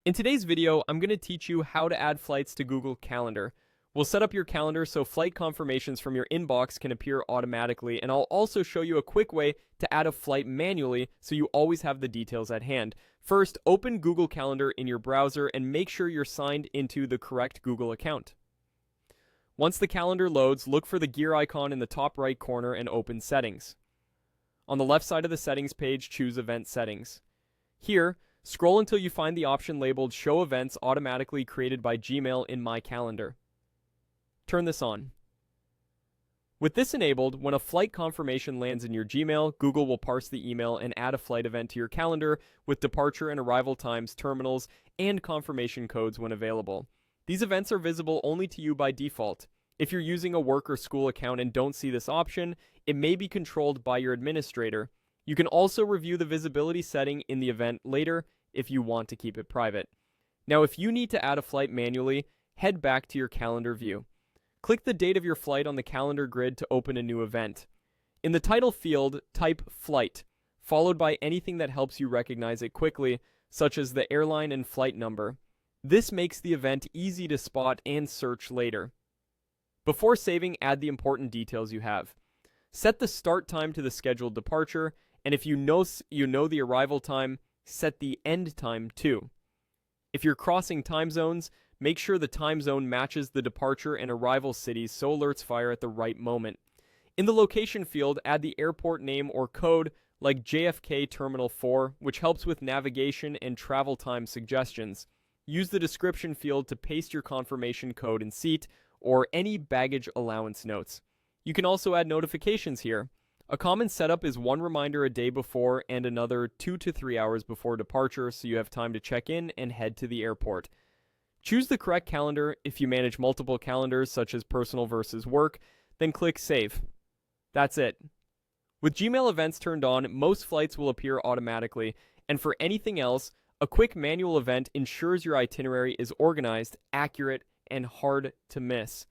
In today's video, I'm going to teach you how to add flights to Google Calendar. We'll set up your calendar so flight confirmations from your inbox can appear automatically, and I'll also show you a quick way to add a flight manually so you always have the details at hand. First, open Google Calendar in your browser and make sure you're signed into the correct Google account. Once the calendar loads, look for the gear icon in the top right corner and open Settings. On the left side of the Settings page, choose Event Settings. Here, scroll until you find the option labeled Show Events Automatically Created by Gmail in My Calendar. Turn this on. With this enabled, when a flight confirmation lands in your Gmail, Google will parse the email and add a flight event to your calendar with departure and arrival times, terminals, and confirmation codes when available. These events are visible only to you by default. If you're using a work or school account and don't see this option, it may be controlled by your administrator. You can also review the visibility setting in the event later if you want to keep it private. Now, if you need to add a flight manually, head back to your calendar view. Click the date of your flight on the calendar grid to open a new event. In the title field, type Flight, followed by anything that helps you recognize it quickly, such as the airline and flight number. This makes the event easy to spot and search later. Before saving, add the important details you have. Set the start time to the scheduled departure, and if you know the arrival time, set the end time too. If you're crossing time zones, make sure the time zone matches the departure and arrival cities so alerts fire at the right moment. In the location field, add the airport name or code like JFK Terminal 4, which helps with navigation and travel time suggestions. Use the description field to paste your confirmation code and seat or any baggage allowance notes. You can also add notifications here. A common setup is one reminder a day before and another 2 to 3 hours before departure so you have time to check in and head to the airport. Choose the correct calendar if you manage multiple calendars such as personal versus work, then click Save. That's it. With Gmail events turned on, most flights will appear automatically, and for anything else, a quick manual event ensures your itinerary is organized, accurate, and hard to miss.